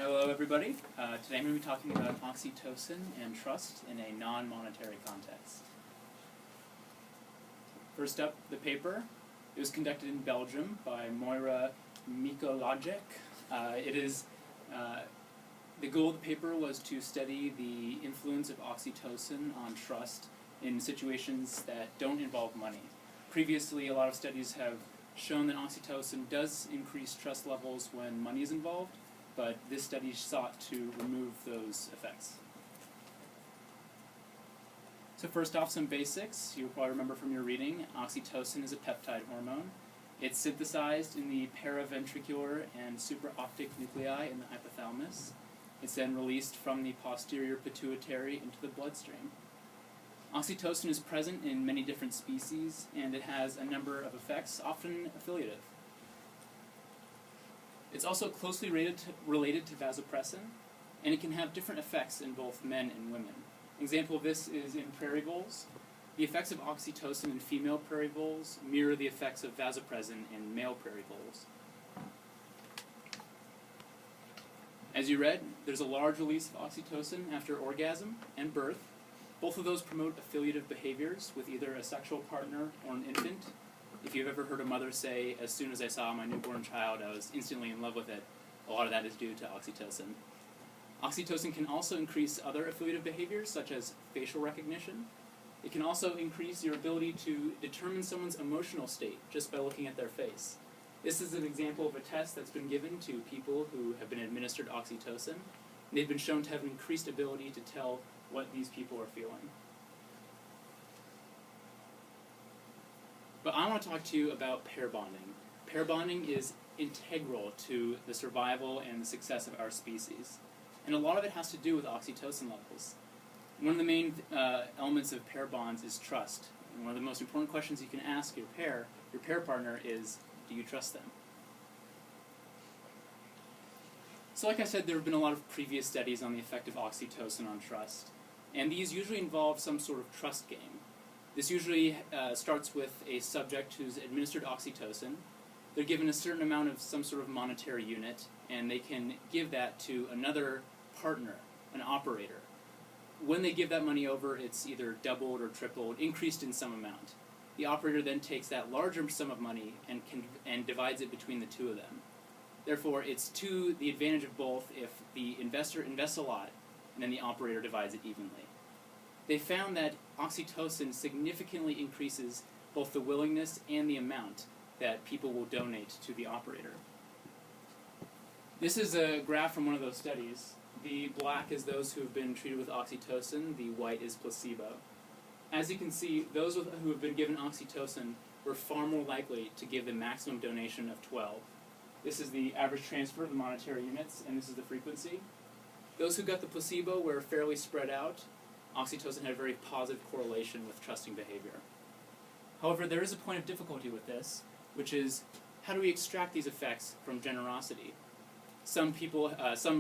Hello everybody. Today I'm going to be talking about oxytocin and trust in a non-monetary context. First up, the paper. It was conducted in Belgium by Moira Mikolajek. The goal of the paper was to study the influence of oxytocin on trust in situations that don't involve money. Previously, a lot of studies have shown that oxytocin does increase trust levels when money is involved, but this study sought to remove those effects. So first off, some basics. You'll probably remember from your reading, oxytocin is a peptide hormone. It's synthesized in the paraventricular and supraoptic nuclei in the hypothalamus. It's then released from the posterior pituitary into the bloodstream. Oxytocin is present in many different species, and it has a number of effects, often affiliative. It's also closely related to vasopressin, and it can have different effects in both men and women. An example of this is in prairie voles. The effects of oxytocin in female prairie voles mirror the effects of vasopressin in male prairie voles. As you read, there's a large release of oxytocin after orgasm and birth. Both of those promote affiliative behaviors with either a sexual partner or an infant. If you've ever heard a mother say, as soon as I saw my newborn child, I was instantly in love with it, a lot of that is due to oxytocin. Oxytocin can also increase other affiliative behaviors, such as facial recognition. It can also increase your ability to determine someone's emotional state just by looking at their face. This is an example of a test that's been given to people who have been administered oxytocin. They've been shown to have an increased ability to tell what these people are feeling. But I want to talk to you about pair bonding. Pair bonding is integral to the survival and the success of our species. And a lot of it has to do with oxytocin levels. One of the main elements of pair bonds is trust. And one of the most important questions you can ask your pair partner is, do you trust them? So like I said, there have been a lot of previous studies on the effect of oxytocin on trust. And these usually involve some sort of trust game. This usually starts with a subject who's administered oxytocin. They're given a certain amount of some sort of monetary unit, and they can give that to another partner, an operator. When they give that money over, it's either doubled or tripled, increased in some amount. The operator then takes that larger sum of money and divides it between the two of them. Therefore, it's to the advantage of both if the investor invests a lot and then the operator divides it evenly. They found that oxytocin significantly increases both the willingness and the amount that people will donate to the operator. This is a graph from one of those studies. The black is those who have been treated with oxytocin, the white is placebo. As you can see, those who have been given oxytocin were far more likely to give the maximum donation of 12. This is the average transfer of the monetary units, and this is the frequency. Those who got the placebo were fairly spread out. Oxytocin had a very positive correlation with trusting behavior. However, there is a point of difficulty with this, which is, how do we extract these effects from generosity? Some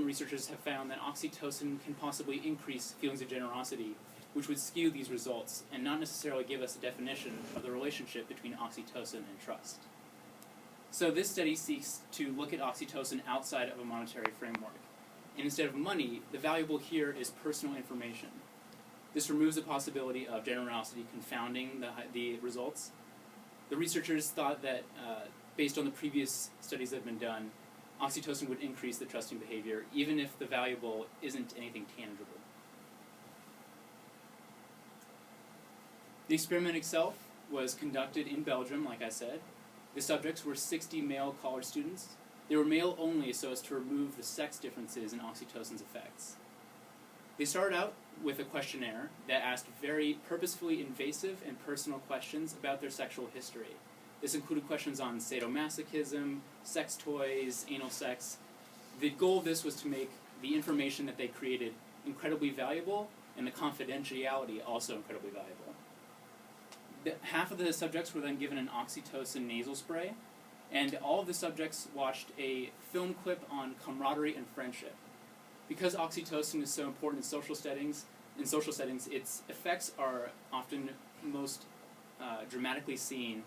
researchers have found that oxytocin can possibly increase feelings of generosity, which would skew these results and not necessarily give us a definition of the relationship between oxytocin and trust. So this study seeks to look at oxytocin outside of a monetary framework. And instead of money, the valuable here is personal information. This removes the possibility of generosity confounding the results. The researchers thought that, based on the previous studies that have been done, oxytocin would increase the trusting behavior, even if the valuable isn't anything tangible. The experiment itself was conducted in Belgium, like I said. The subjects were 60 male college students. They were male only so as to remove the sex differences in oxytocin's effects. They started out with a questionnaire that asked very purposefully invasive and personal questions about their sexual history. This included questions on sadomasochism, sex toys, anal sex. The goal of this was to make the information that they created incredibly valuable and the confidentiality also incredibly valuable. Half of the subjects were then given an oxytocin nasal spray, and all of the subjects watched a film clip on camaraderie and friendship. Because oxytocin is so important in social settings, its effects are often most dramatically seen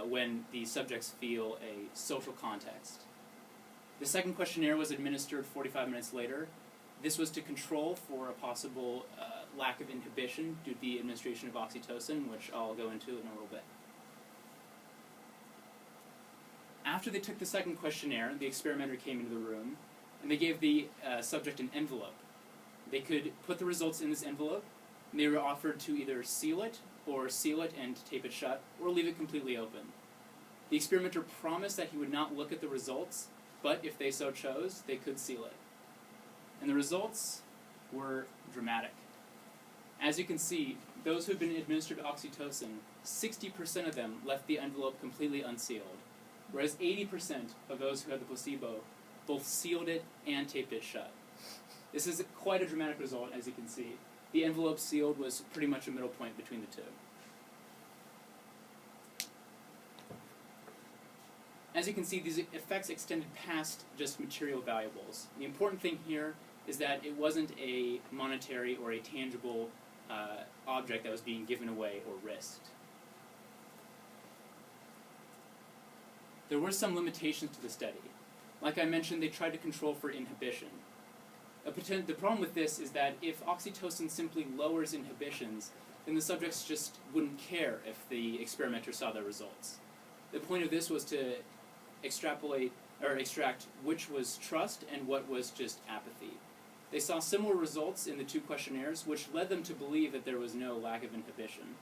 when the subjects feel a social context. The second questionnaire was administered 45 minutes later. This was to control for a possible lack of inhibition due to the administration of oxytocin, which I'll go into in a little bit. After they took the second questionnaire, the experimenter came into the room, and they gave the subject an envelope. They could put the results in this envelope, and they were offered to either seal it and tape it shut, or leave it completely open. The experimenter promised that he would not look at the results, but if they so chose, they could seal it. And the results were dramatic. As you can see, those who had been administered oxytocin, 60% of them left the envelope completely unsealed, whereas 80% of those who had the placebo both sealed it and taped it shut. This is quite a dramatic result, as you can see. The envelope sealed was pretty much a middle point between the two. As you can see, these effects extended past just material valuables. The important thing here is that it wasn't a monetary or a tangible object that was being given away or risked. There were some limitations to the study. Like I mentioned, they tried to control for inhibition. The problem with this is that if oxytocin simply lowers inhibitions, then the subjects just wouldn't care if the experimenter saw their results. The point of this was to extract which was trust and what was just apathy. They saw similar results in the two questionnaires, which led them to believe that there was no lack of inhibition.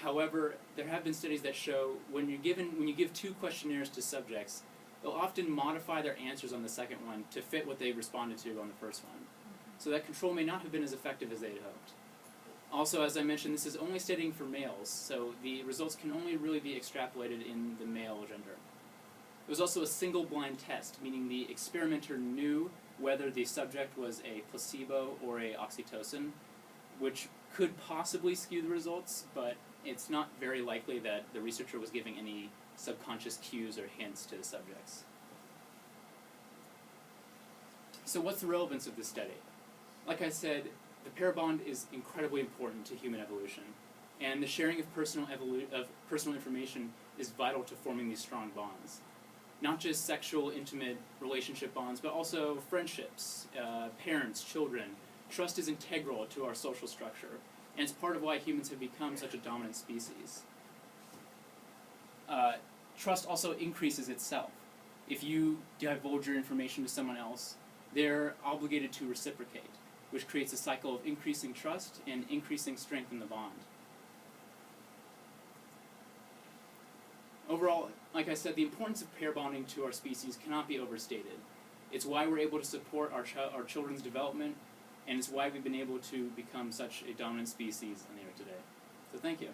However, there have been studies that show when you give two questionnaires to subjects, they'll often modify their answers on the second one to fit what they responded to on the first one. So that control may not have been as effective as they had hoped. Also, as I mentioned, this is only studying for males, so the results can only really be extrapolated in the male gender. It was also a single-blind test, meaning the experimenter knew whether the subject was a placebo or a oxytocin, which could possibly skew the results, but it's not very likely that the researcher was giving any subconscious cues or hints to the subjects. So what's the relevance of this study? Like I said, the pair bond is incredibly important to human evolution, and the sharing of personal information is vital to forming these strong bonds. Not just sexual, intimate relationship bonds, but also friendships, parents, children. Trust is integral to our social structure, and it's part of why humans have become such a dominant species. Trust also increases itself. If you divulge your information to someone else, they're obligated to reciprocate, which creates a cycle of increasing trust and increasing strength in the bond. Overall, like I said, the importance of pair bonding to our species cannot be overstated. It's why we're able to support our children's development, and it's why we've been able to become such a dominant species on the earth today. So thank you.